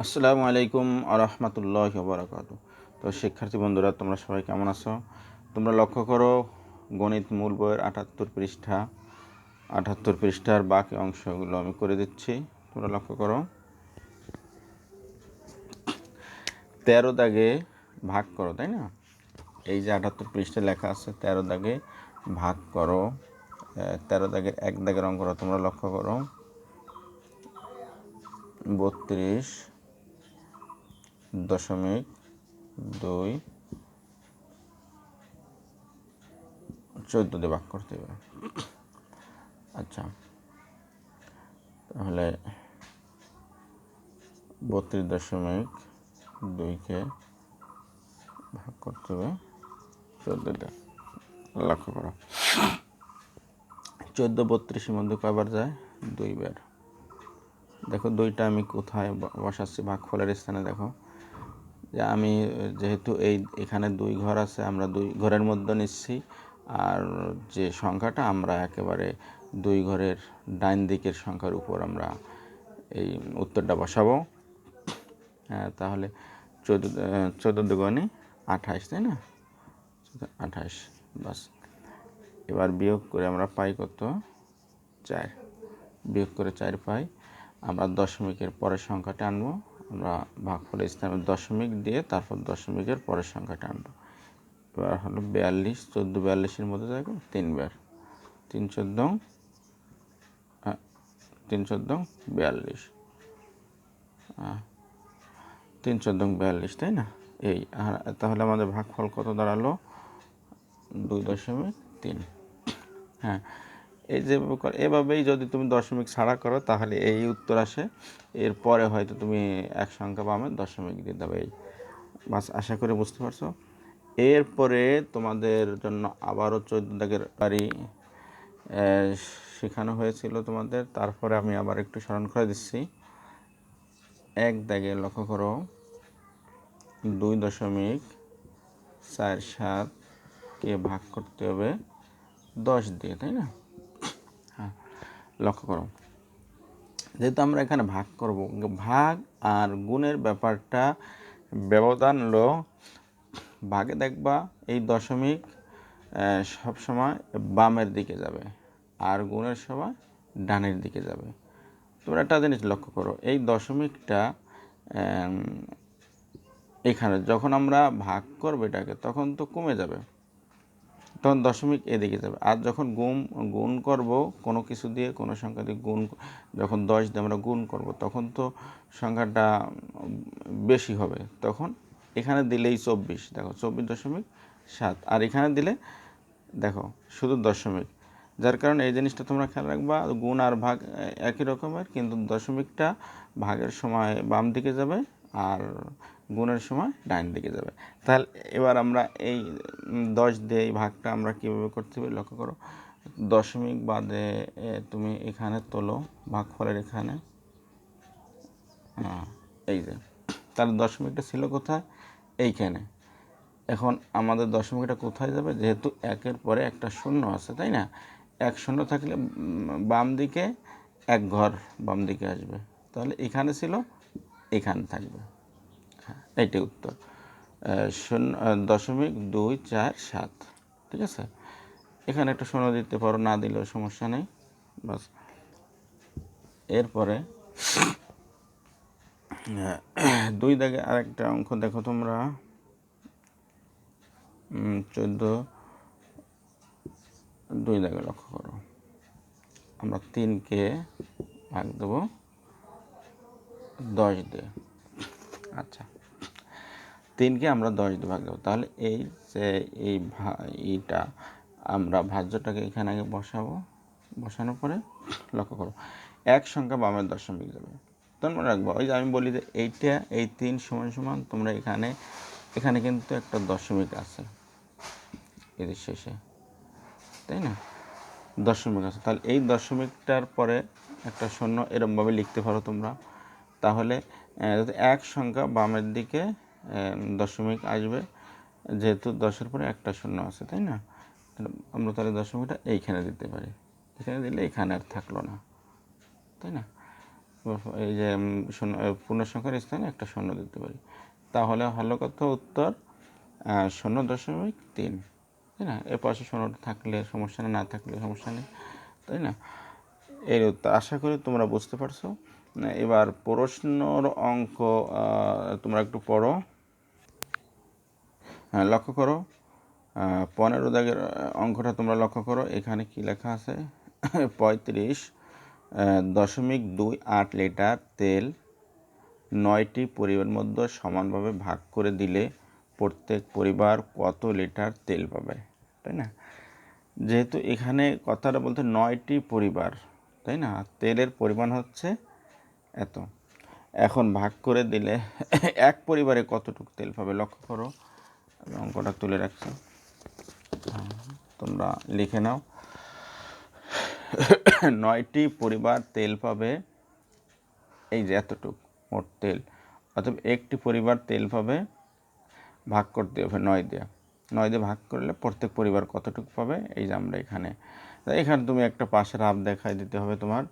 আসসালামু আলাইকুম আরহামতুল্লাহি ওয়া বারাকাতুহু। তো শিক্ষার্থী বন্ধুরা, তোমরা সবাই কেমন আছো? তোমরা লক্ষ্য করো, গণিত মূল বইয়ের 78 পৃষ্ঠার বাকি অংশগুলো আমি করে দিচ্ছি। তোমরা লক্ষ্য করো, 13 দাগে ভাগ করো, তাই না? এই যে 78 পৃষ্ঠায় লেখা আছে 13 দাগে ভাগ করো। 13 দাগের 1 দাগের অঙ্কটা তোমরা লক্ষ্য করো, 32.2 14 দিয়ে ভাগ করতে হবে। আচ্ছা, তাহলে 32.2কে ভাগ করতে হবে 14 দিয়ে। লক্ষ্য করো, 14 32-এর মধ্যে কয়বার যায়? 2 বার। দেখো 2টা আমি কোথায় বসাচ্ছি ভাগফলের স্থানে। দেখো যে আমি যেহেতু এখানে 2 ঘর আছে, আমরা 2 ঘরের মধ্যে নিচ্ছি, আর যে সংখ্যাটা আমরা একেবারে 2 ঘরের ডাইন দিকের সংখ্যার উপর আমরা এই উত্তরটা বসাবো। হ্যাঁ, তাহলে 14 দুগুণে 28, তাই না? 28, বাস। এবার বিয়োগ করে আমরা পাই কত? 4। বিয়োগ করে 4 পাই। আমরা দশমিকের পরের সংখ্যাটা আনবো। আমরা ভাগফলের স্থানে দশমিক দিয়ে তারপর দশমিকের পরের সংখ্যাটা আনবো। এবার হলো 42, 14 42-এর মধ্যে যাবে 3 বার। 3 14 3 14 42, 3 14 42, তাই না? এই তাহলে আমাদের ভাগফল কত দাঁড়ালো? 2.3। হ্যাঁ, এই যে এভাবেই যদি তুমি দশমিক ছাড়া করো তাহলে এই উত্তর আসে। এরপরে হয়তো তুমি এক সংখ্যা বামে দশমিক দিতে হবে। এই বাস, আশা করে বুঝতে পারছো। এরপরে তোমাদের জন্য আবারও 14 দাগের বাড়ি শেখানো হয়েছিল তোমাদের। তারপরে আমি আবার একটু স্মরণ করে দিচ্ছি। 1 দাগে লক্ষ্য করো, 2.47কে ভাগ করতে হবে 10 দিয়ে, তাই না? হ্যাঁ, লক্ষ্য করো, যেহেতু আমরা এখানে ভাগ করব, ভাগ আর গুণের ব্যাপারটা ব্যবধান হলো, ভাগে দেখবা এই দশমিক সবসময় বামের দিকে যাবে আর গুণের সময় ডানের দিকে যাবে। তোমরা একটা জিনিস লক্ষ্য করো, এই দশমিকটা এখানে যখন আমরা ভাগ করবো এটাকে তখন তো কমে যাবে, তখন দশমিক এদিকে যাবে। আর যখন গুণ করব কোনো কিছু দিয়ে, কোনো সংখ্যা দিয়ে গুণ, যখন 10 দিয়ে আমরা গুণ করব তখন তো সংখ্যাটা বেশি হবে। তখন এখানে দিলেই 24, দেখো 24.7, আর এখানে দিলে দেখো শুধু দশমিক। যার কারণে এই জিনিসটা তোমরা খেয়াল রাখবা, গুণ আর ভাগ একই রকমের, কিন্তু দশমিকটা ভাগের সময় বাম দিকে যাবে আর গুণের সময় ডান দিকে যাবে। তাহলে এবার আমরা এই 10 দিয়ে এই ভাগটা আমরা কীভাবে করতে হবে লক্ষ্য করো। দশমিক বাদে তুমি এখানে তোলো ভাগফলের এখানে, এই যে, তার দশমিকটা ছিল কোথায়? এইখানে। এখন আমাদের দশমিকটা কোথায় যাবে? যেহেতু 1-এর পরে একটা শূন্য আছে, তাই না? 1 শূন্য থাকলে বাম দিকে 1 ঘর বাম দিকে আসবে, তাহলে এখানে ছিল, এখানে থাকবে। হ্যাঁ, এইটাই উত্তর। 0.247, ঠিক আছে? এখানে একটা শূন্য দিতে পারো, না দিলেও সমস্যা নেই, বাস। এরপরে 2 দাগে আরেকটা অঙ্ক দেখো তোমরা, 14.2 দাগে লক্ষ্য করো, আমরা 3কে ভাগ দেবো 10 দিয়ে। আচ্ছা, 3কে আমরা 10 দিয়ে ভাগ দেবো। তাহলে এই যে এইটা আমরা ভাজ্যটাকে এখানে আগে বসাবো, বসানোর পরে লক্ষ্য করো এক সংখ্যা বামের দশমিক যাবে। তখন মনে রাখবো, ওই যে আমি বলি যে এইটা এই 3 সমান সমান, তোমরা এখানে কিন্তু একটা দশমিক আছে এদের শেষে, তাই না? দশমিক আছে, তাহলে এই দশমিকটার পরে একটা শূন্য এরমভাবে লিখতে পারো তোমরা। তাহলে এক সংখ্যা বামের দিকে দশমিক আসবে, যেহেতু 10-এর পরে একটা শূন্য আছে, তাই না? আমরা তাহলে দশমিকটা এইখানে দিতে পারি, এখানে দিলে এখানে আর থাকলো না, তাই না? এই যে শূন্য পূর্ণ সংখ্যার স্থানে একটা শূন্য দিতে পারি, তাহলে হলো কত উত্তর 0.3, তাই না? এর পাশে শূন্যটা থাকলে সমস্যা নেই, না থাকলে সমস্যা নেই, তাই না? এর উত্তর আশা করি তোমরা বুঝতে পারছো। এবার প্রশ্নর অঙ্ক তোমরা একটু পড়ো। হ্যাঁ, লক্ষ্য করো 15 দাগের অঙ্কটা তোমরা লক্ষ্য করো, এখানে কি লেখা আছে 35.28 লিটার তেল 9টি পরিবারের মধ্যে সমানভাবে ভাগ করে দিলে প্রত্যেক পরিবার কত লিটার তেল পাবে, তাই না? যেহেতু এখানে কথাটা বলতে 9টি পরিবার, তাই না? তেলের পরিমাণ হচ্ছে এত, এখন ভাগ করে দিলে এক পরিবারে কতটুকু তেল পাবে লক্ষ্য করো। আমি অঙ্কটা তুলে রাখছি, তোমরা লিখে নাও। 9টি পরিবার তেল পাবে এই যে এতটুকু মোট তেল, অথবা একটি পরিবার তেল পাবে, ভাগ করতে হবে 9 দিয়ে, 9 দিয়ে ভাগ করলে প্রত্যেক পরিবার কতটুকু পাবে, এই যে আমরা এখানে তুমি একটা পাশে রাফ দেখাই দিতে হবে তোমার।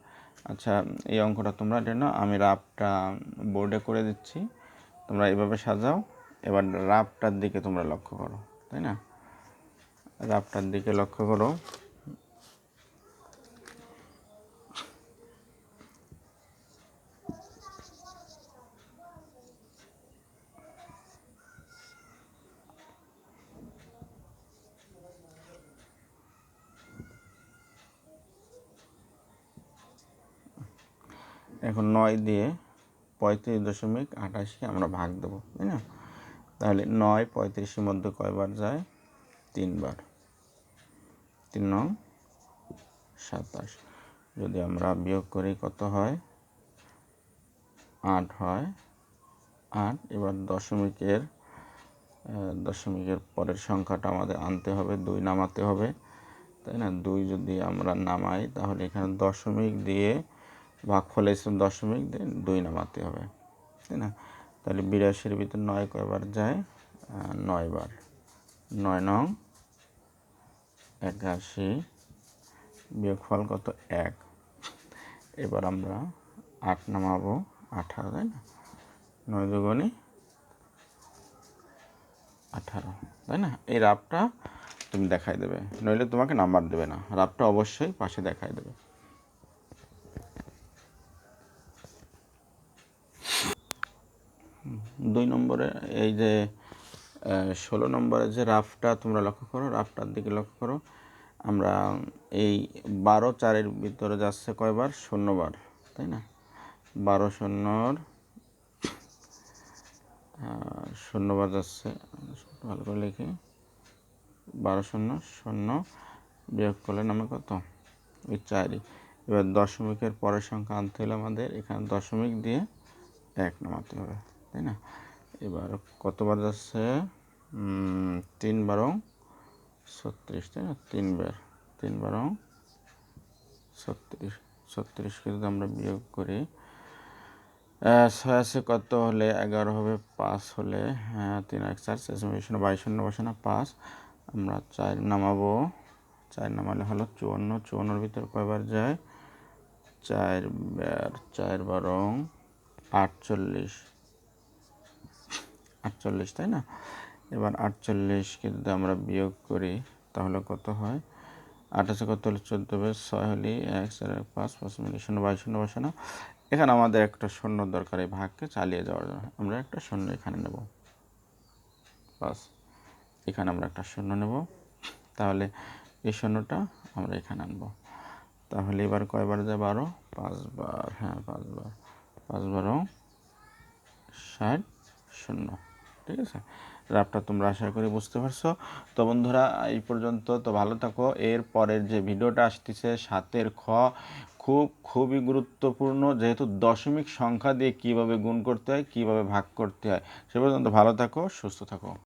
আচ্ছা, এই অঙ্কটা তোমরা জানো, আমি রাফটা বোর্ডে করে দিচ্ছি, তোমরা এইভাবে সাজাও। এবার রাফটার দিকে তোমরা লক্ষ্য করো, তাই না? রাফটার দিকে লক্ষ্য করো। এখন 9 দিয়ে 35.88 আমরা ভাগ দেবো, তাই না? তাহলে 9 35-এর মধ্যে কয়বার যায়? 3 বার, 3 নং 27। যদি আমরা বিয়োগ করি কত হয়? 8 হয়, 8। এবার দশমিকের পরের সংখ্যাটা আমাদের আনতে হবে, 2 নামাতে হবে, তাই না? 2 যদি আমরা নামাই তাহলে এখানে দশমিক দিয়ে ভাগফলে দশমিক দিয়ে 2 নামাতে হবে, তাই না? তাহলে 82-এর ভিতর 9 কয়বার যায়? 9 বার, 9 নং 81, বিয়োগফল কত? 1। এবার আমরা 8 নামাবো, 18, তাই না? 9 দুগুণে 18, তাই না? এই রাফটা তুমি দেখাই দেবে, নইলে তোমাকে নাম্বার দেবে না, রাফটা অবশ্যই পাশে দেখাই দেবে। দুই নম্বরে এই যে 16 নম্বরে যে রাফটা তোমরা লক্ষ্য করো, রাফটার দিকে লক্ষ্য করো। আমরা এই 12-4-এর ভিতরে যাচ্ছে কয়বার? 0 বার, তাই না? 12 শূন্যর 0 বার যাচ্ছে, ভালো করে লিখি, 12 শূন্য 0, বিয়োগ করলে নামে কত? ওই 4ই। এবার দশমিকের পরের সংখ্যা আনতে হলে আমাদের এখানে দশমিক দিয়ে 1 নামাতে হবে, তাই না? এবার কতবার যাচ্ছে? 3 বারং 36, তাই না? 3 বার, 3 বারং 36, 36কে যদি আমরা বিয়োগ করি 6 আছে কত হলে 11 হবে, 5 হলে 3 আর 4 22 শূন্য বসে না 5, আমরা 4 নামাবো, 4 নামালে হলো 54, 54-এর ভিতর কয়বার যায়? 4 বার, 4 বারং 48, 48, তাই না? এবার 48কে যদি আমরা বিয়োগ করি তাহলে কত হয়? 8 আছে কত হলে 14 হবে, 6 হলে 1, 4, 5, 5 মিলে 0 22 শূন্য বসে না। এখানে আমাদের একটা শূন্য দরকার, এই ভাগকে চালিয়ে যাওয়ার জন্য আমরা একটা শূন্য এখানে নেব, বাস। এখানে আমরা একটা শূন্য নেব, তাহলে এই শূন্যটা আমরা এখানে আনবো। তাহলে এবার কয়বার যায়? 12, 5 বার, হ্যাঁ 5 বার, 5 বারং 60 শূন্য, ঠিক আছে? রাফটা তোমরা আশা করি বুঝতে পারছো। তো বন্ধুরা এই পর্যন্ত, তো ভালো থাকো। এর পরের যে ভিডিওটা আসতেছে 7-এর খ, খুবই গুরুত্বপূর্ণ, যেহেতু দশমিক সংখ্যা দিয়ে কিভাবে গুণ করতে হয়, কিভাবে ভাগ করতে হয়। সে পর্যন্ত ভালো থাকো, সুস্থ থাকো।